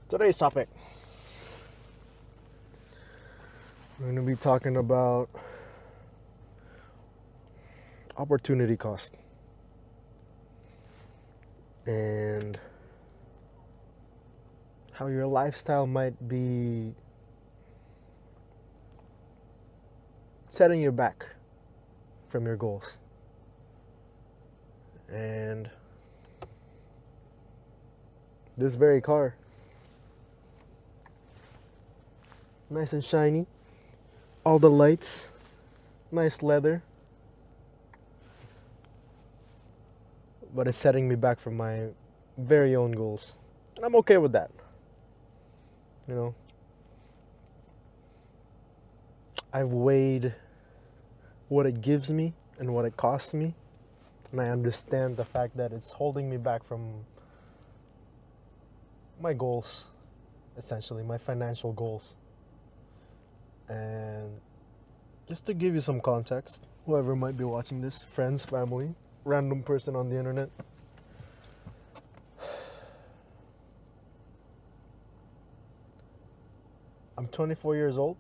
Today's topic, we're going to be talking about opportunity cost and how your lifestyle might be setting you back from your goals. And this very car, nice and shiny, all the lights, nice leather, but it's setting me back from my very own goals. And I'm okay with that. You know, I've weighed what it gives me and what it costs me, and I understand the fact that it's holding me back from my goals, essentially, my financial goals. And just to give you some context, whoever might be watching this, friends, family, random person on the internet, I'm 24 years old.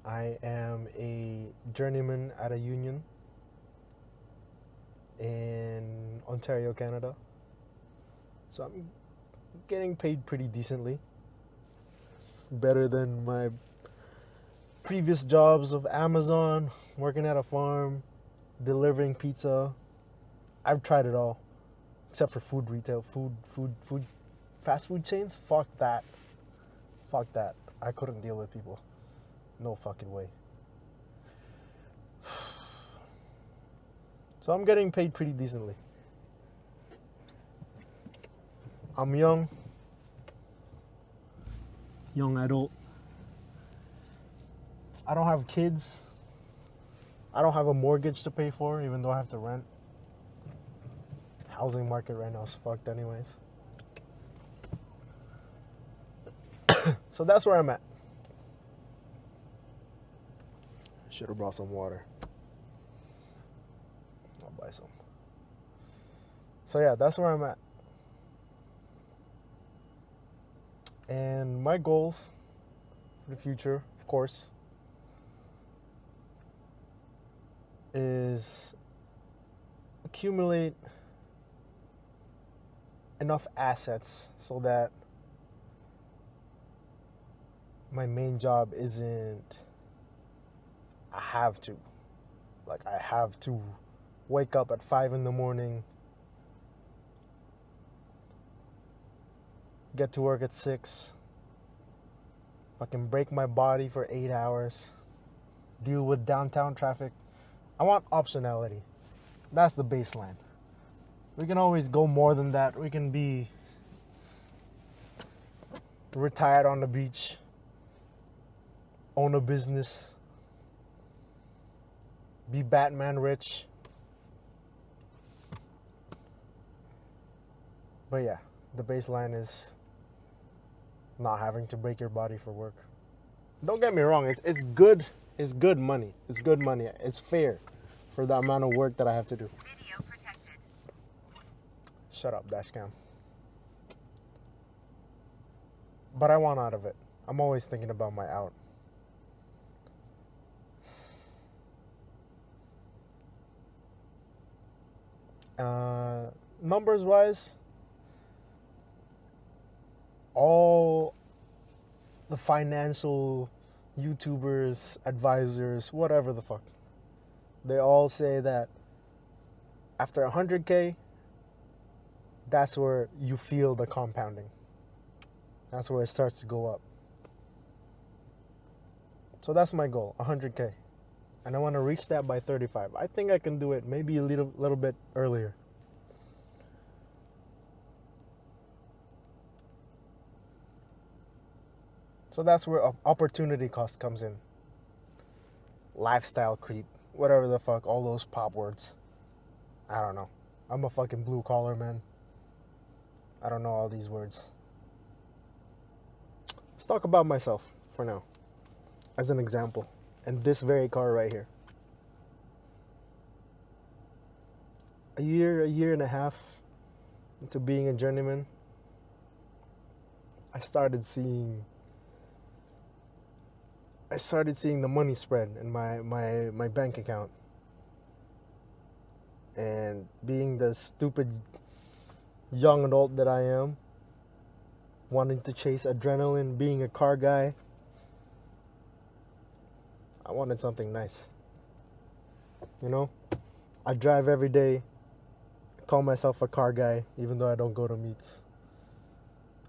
I am a journeyman at a union in Ontario, Canada. So I'm getting paid pretty decently. Better than my previous jobs of Amazon, working at a farm, delivering pizza. I've tried it all, except for food retail, food, fast food chains. Fuck that. I couldn't deal with people. No fucking way. So I'm getting paid pretty decently. I'm young adult. I don't have kids. I don't have a mortgage to pay for, even though I have to rent. Housing market right now is fucked anyways. So that's where I'm at. Should have brought some water. I'll buy some. So yeah, that's where I'm at. And my goals for the future, of course, is accumulate enough assets so that my main job isn't I have to wake up at 5 a.m, get to work at 6, fucking break my body for 8 hours, deal with downtown traffic. I want optionality. That's the baseline. We can always go more than that. We can be retired on the beach, own a business, be Batman rich. But yeah, the baseline is not having to break your body for work. Don't get me wrong, it's good. It's good money. It's good money. It's fair for the amount of work that I have to do. Video protected. Shut up, dashcam. But I want out of it. I'm always thinking about my out. Numbers wise, all the financial YouTubers, advisors, whatever the fuck, they all say that after 100K, that's where you feel the compounding. That's where it starts to go up. So that's my goal, 100K. And I want to reach that by 35. I think I can do it maybe a little bit earlier. So that's where opportunity cost comes in. Lifestyle creep, whatever the fuck, all those pop words. I don't know. I'm a fucking blue collar man. I don't know all these words. Let's talk about myself for now, as an example. And this very car right here. A year and a half, into being a journeyman, I started seeing the money spread in my bank account. And being the stupid young adult that I am, wanting to chase adrenaline, being a car guy, I wanted something nice. You know? I drive every day, call myself a car guy, even though I don't go to meets.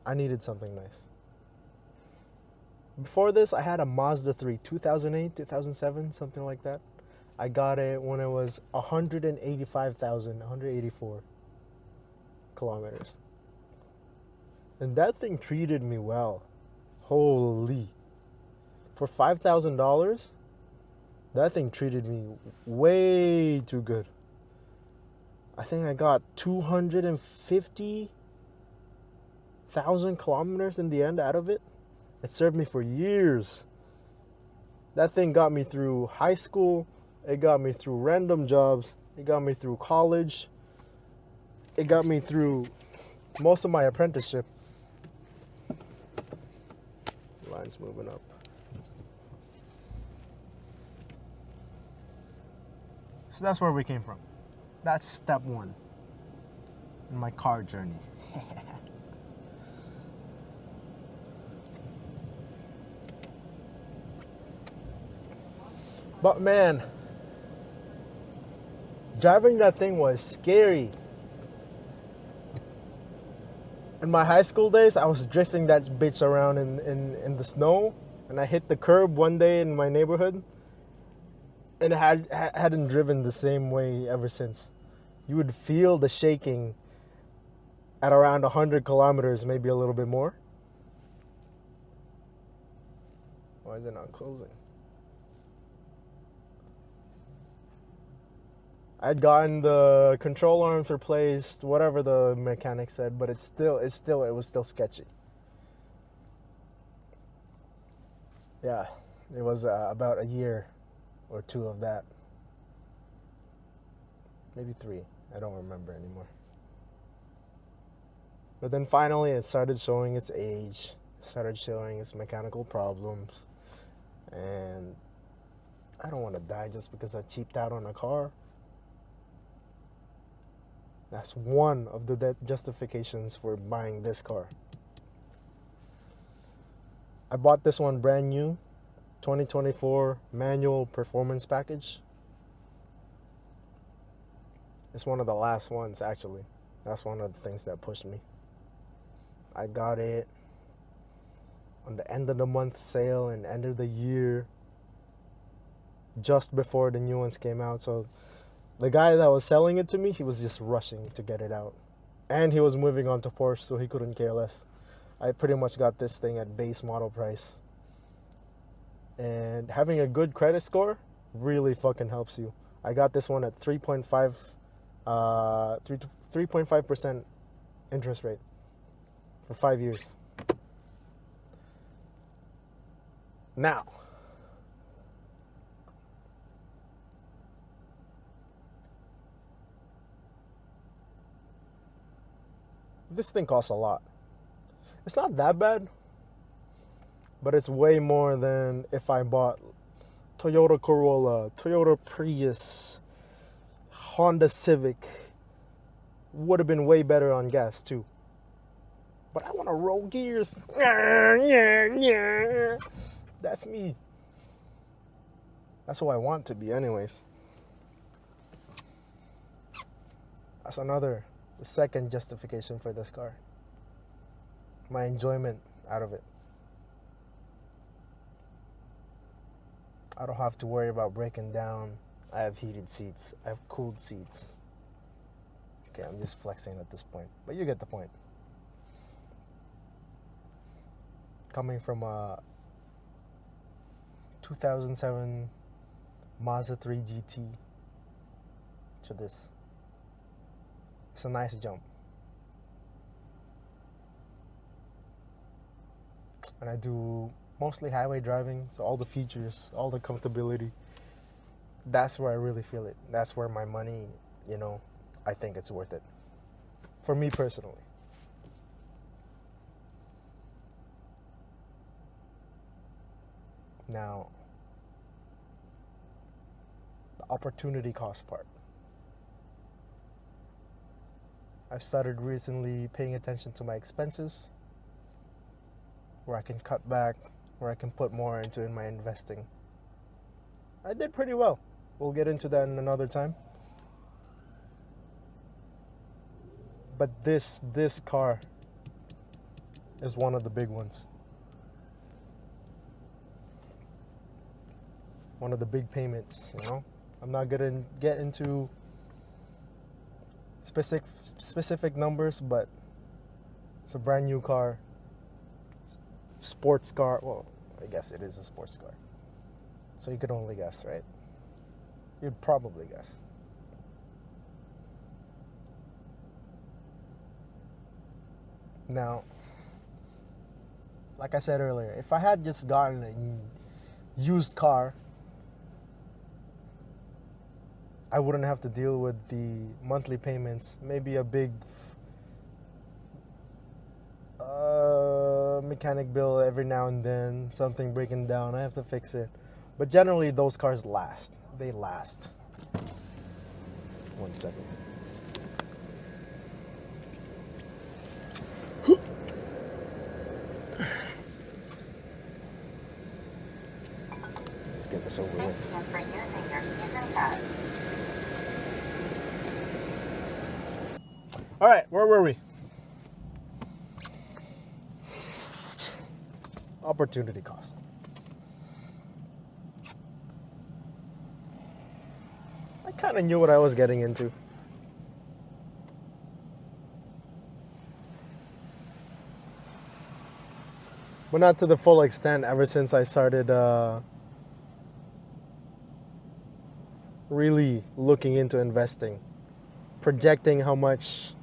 I needed something nice. Before this, I had a Mazda 3, 2008, 2007, something like that. I got it when it was 184 kilometers. And that thing treated me well. Holy. For $5,000, that thing treated me way too good. I think I got 250,000 kilometers in the end out of it. It served me for years. That thing got me through high school. It got me through random jobs. It got me through college. It got me through most of my apprenticeship. Line's moving up. So that's where we came from. That's step one in my car journey. But man, driving that thing was scary. In my high school days, I was drifting that bitch around in the snow, and I hit the curb one day in my neighborhood, and it hadn't driven the same way ever since. You would feel the shaking at around 100 kilometers, maybe a little bit more. Why is it not closing? I'd gotten the control arms replaced, whatever the mechanic said, but it was still sketchy. Yeah, it was about a year or two of that. Maybe 3. I don't remember anymore. But then finally it started showing its age, started showing its mechanical problems, and I don't want to die just because I cheaped out on a car. That's one of the justifications for buying this car. I bought this one brand new, 2024 manual performance package. It's one of the last ones, actually. That's one of the things that pushed me. I got it on the end of the month sale and end of the year, just before the new ones came out. So the guy that was selling it to me, he was just rushing to get it out. And he was moving on to Porsche, so he couldn't care less. I pretty much got this thing at base model price. And having a good credit score really fucking helps you. I got this one at 3.5% interest rate for 5 years. Now, this thing costs a lot. It's not that bad, but it's way more than if I bought Toyota Corolla, Toyota Prius, Honda Civic. Would have been way better on gas too. But I want to roll gears. That's me. That's who I want to be anyways. That's the second justification for this car. My enjoyment out of it. I don't have to worry about breaking down. I have heated seats. I have cooled seats. Okay, I'm just flexing at this point, but you get the point. Coming from a 2007 Mazda 3 GT to this, it's a nice jump. And I do mostly highway driving, so all the features, all the comfortability, that's where I really feel it. That's where my money, I think it's worth it. for me personally. Now, the opportunity cost part. I've started recently paying attention to my expenses, where I can cut back, where I can put more into in my investing. I did pretty well. We'll get into that in another time. But this car is one of the big ones. One of the big payments, you know? I'm not gonna get into specific numbers, but it's a brand new car. Sports car. Well, I guess it is a sports car. So you could only guess, right? You'd probably guess. Now, like I said earlier, if I had just gotten a used car, I wouldn't have to deal with the monthly payments. Maybe a big mechanic bill every now and then, something breaking down, I have to fix it. But generally, those cars last. They last. 1 second. Let's get this over with. All right, where were we? Opportunity cost. I kind of knew what I was getting into. But not to the full extent ever since I started really looking into investing, projecting how much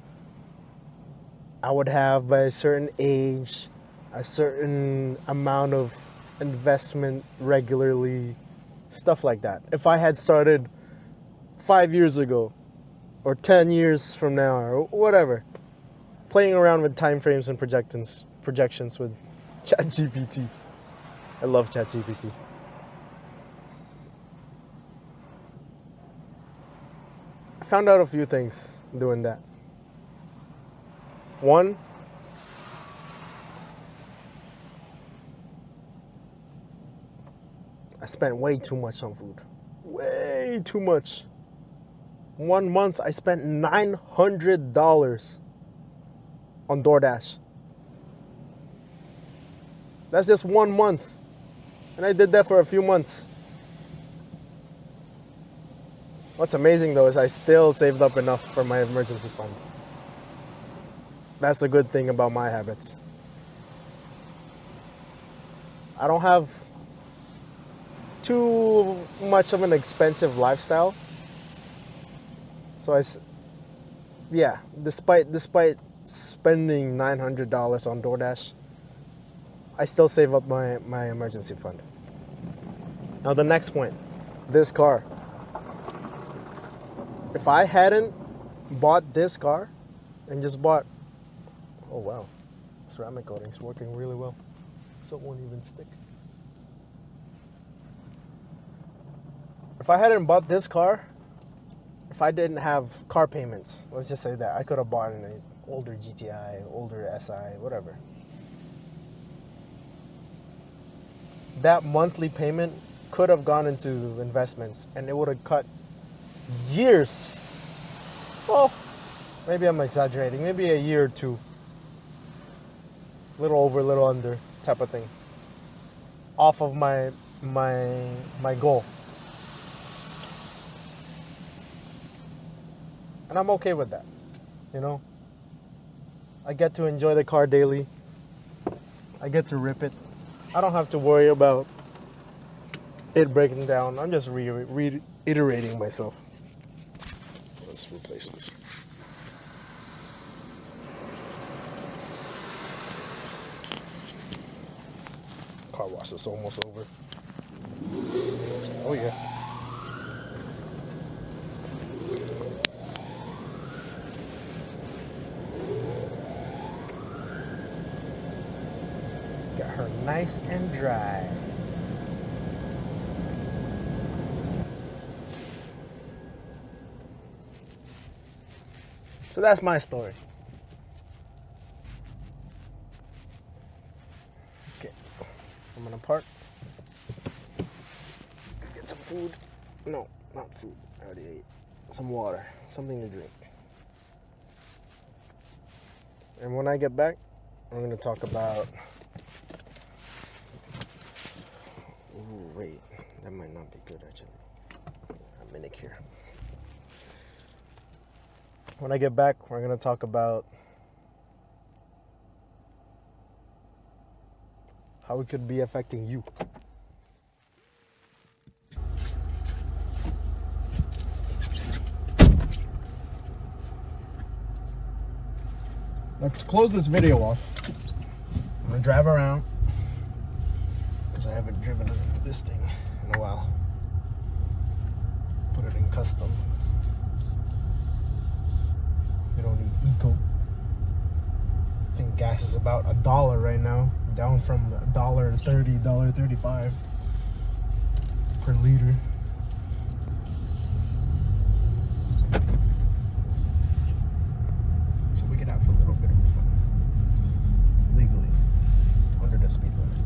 I would have by a certain age, a certain amount of investment regularly, stuff like that. If I had started 5 years ago or 10 years from now or whatever, playing around with time frames and projections with ChatGPT. I love ChatGPT. I found out a few things doing that. One, I spent way too much on food. Way too much. 1 month, I spent $900 on DoorDash. That's just 1 month. And I did that for a few months. What's amazing though is I still saved up enough for my emergency fund. That's the good thing about my habits. I don't have too much of an expensive lifestyle. So despite spending $900 on DoorDash, I still save up my emergency fund. Now the next point, this car. If I hadn't bought this car and just bought, oh wow, ceramic coating is working really well. So it won't even stick. If I hadn't bought this car, if I didn't have car payments, let's just say that, I could have bought an older GTI, older SI, whatever. That monthly payment could have gone into investments and it would have cut years. Well, maybe I'm exaggerating. Maybe a year or two. Little over, little under type of thing. Off of my goal. And I'm okay with that. You know? I get to enjoy the car daily. I get to rip it. I don't have to worry about it breaking down. I'm just reiterating myself. Let's replace this. Car wash is almost over. Oh yeah. Got her nice and dry. So that's my story. Okay, I'm gonna park. Get some food. No, not food. I already ate. Some water, something to drink. And when I get back, I'm gonna talk about. Ooh, wait, that might not be good actually. A minute here. When I get back, we're gonna talk about how it could be affecting you. Now, to close this video off, I'm gonna drive around because I haven't driven this thing in a while. Put it in custom. We don't need eco. I think gas is about $1 right now, down from $1.30, $1.35 per liter. So we can have a little bit of fun legally under the speed limit.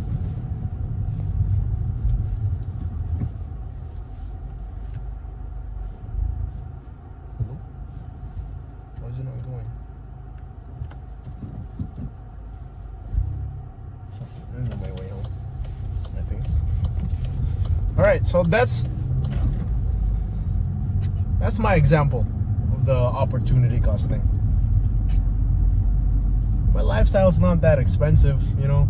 Hello? Why is it not going? I'm on my way home, I think. Alright, so that's my example of the opportunity cost thing. My lifestyle's not that expensive, you know.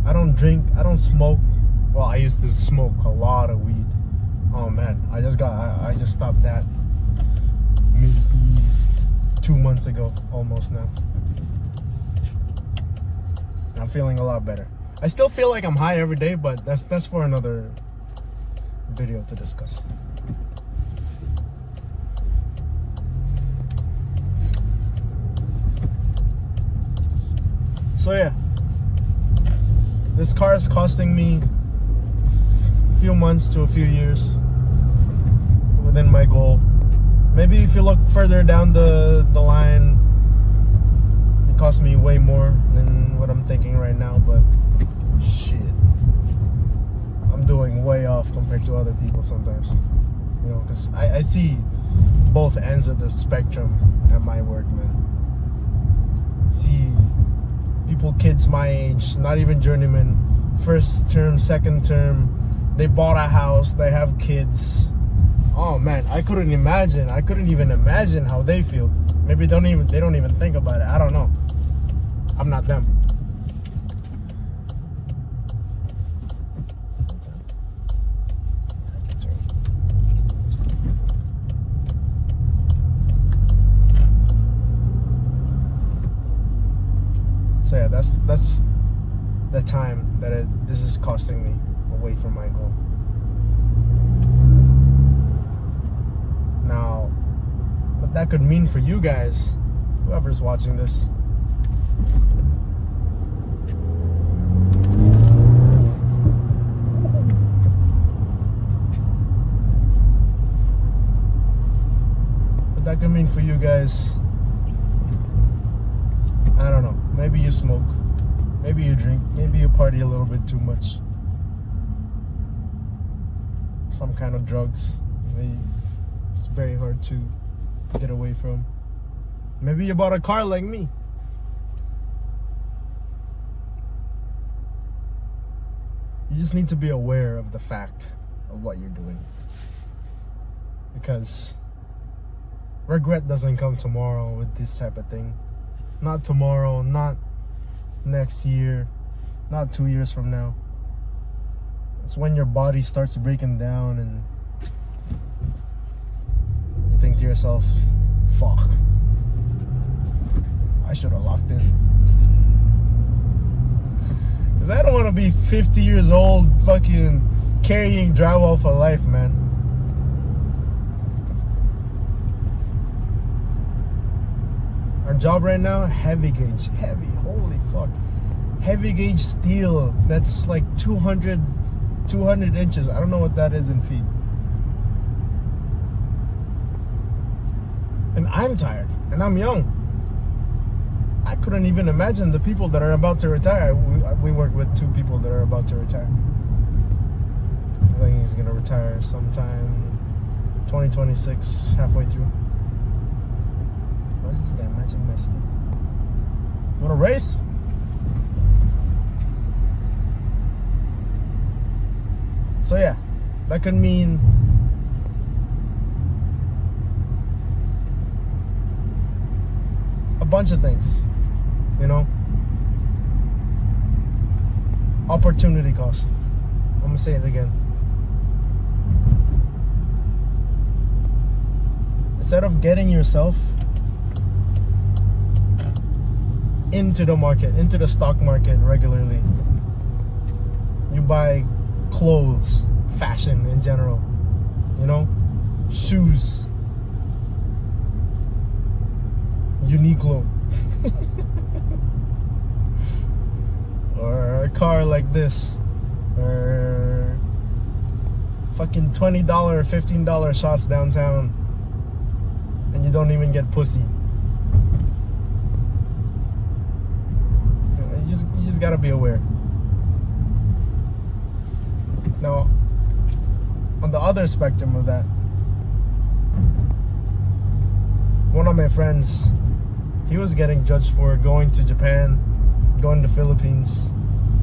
I don't drink, I don't smoke. Well, I used to smoke a lot of weed. Oh man, I just stopped that maybe 2 months ago, almost now. I'm feeling a lot better. I still feel like I'm high every day, but that's for another video to discuss. So yeah, this car is costing me a few months to a few years within my goal. Maybe if you look further down the line, it costs me way more than what I'm thinking right now, but shit, I'm doing way off compared to other people sometimes, you know, because I see both ends of the spectrum at my work, man. See people, kids my age, not even journeyman, first term, second term, they bought a house, they have kids. Oh man, I couldn't even imagine how they feel. Maybe they don't even think about it. I don't know. I'm not them. So yeah, that's the time that this is costing me away from my goal. Now, what that could mean for you guys, whoever's watching this, what that could mean for you guys, I don't know. Maybe you smoke, maybe you drink, maybe you party a little bit too much. Some kind of drugs, it's very hard to get away from. Maybe you bought a car like me. You just need to be aware of the fact of what you're doing. Because regret doesn't come tomorrow with this type of thing. Not tomorrow, not next year, not 2 years from now. It's when your body starts breaking down and you think to yourself, fuck, I should have locked in. Because I don't want to be 50 years old fucking carrying drywall for life, man. Our job right now, heavy gauge, heavy, holy fuck. heavy gauge steel that's like 200 inches. I don't know what that is in feet. And I'm tired, and I'm young. I couldn't even imagine the people that are about to retire. We work with 2 people that are about to retire. I think he's gonna retire sometime 2026, halfway through. Why is this guy matching my speed? You wanna race? So yeah, that could mean a bunch of things, you know. Opportunity cost. I'm gonna say it again. Instead of getting yourself into the market, into the stock market regularly, you buy clothes, fashion in general, you know, shoes, Uniqlo, or a car like this, or fucking $20, $15 shots downtown, and you don't even get pussy. You just gotta be aware. Now, on the other spectrum of that, one of my friends, he was getting judged for going to Japan, going to Philippines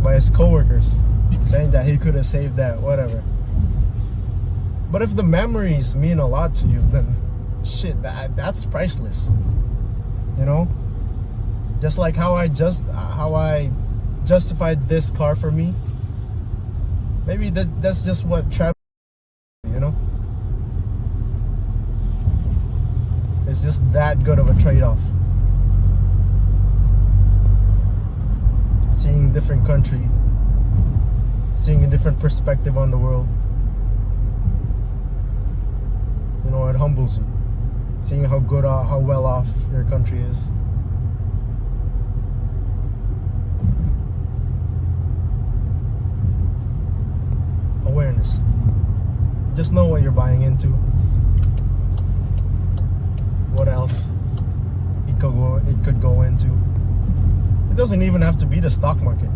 by his coworkers, saying that he could have saved that, whatever. But if the memories mean a lot to you, then shit, that's priceless. You know? Just like how I justified this car for me. Maybe that's just what travel, you know? It's just that good of a trade-off. Seeing different country, seeing a different perspective on the world. You know, it humbles you. Seeing how good, how well off your country is. Awareness. Just know what you're buying into. What else it could go into. It doesn't even have to be the stock market.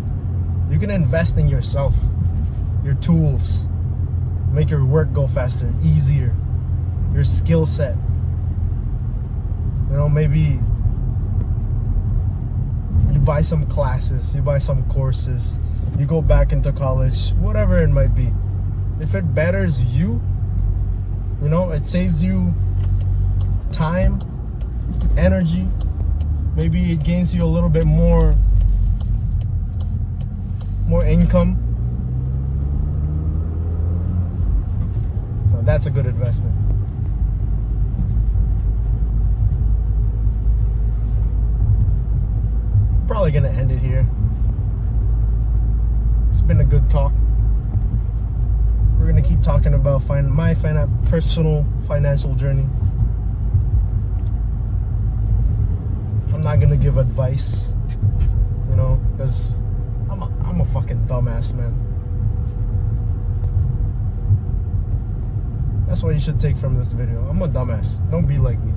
You can invest in yourself, your tools, make your work go faster, easier, your skill set. You know, maybe you buy some classes, you buy some courses, you go back into college, whatever it might be. If it betters you, you know, it saves you time, energy, maybe it gains you a little bit more income. Now that's a good investment. Probably gonna end it here. It's been a good talk. We're gonna keep talking about my personal financial journey. I'm not gonna give advice, you know, because I'm a fucking dumbass, man. That's what you should take from this video. I'm a dumbass. Don't be like me.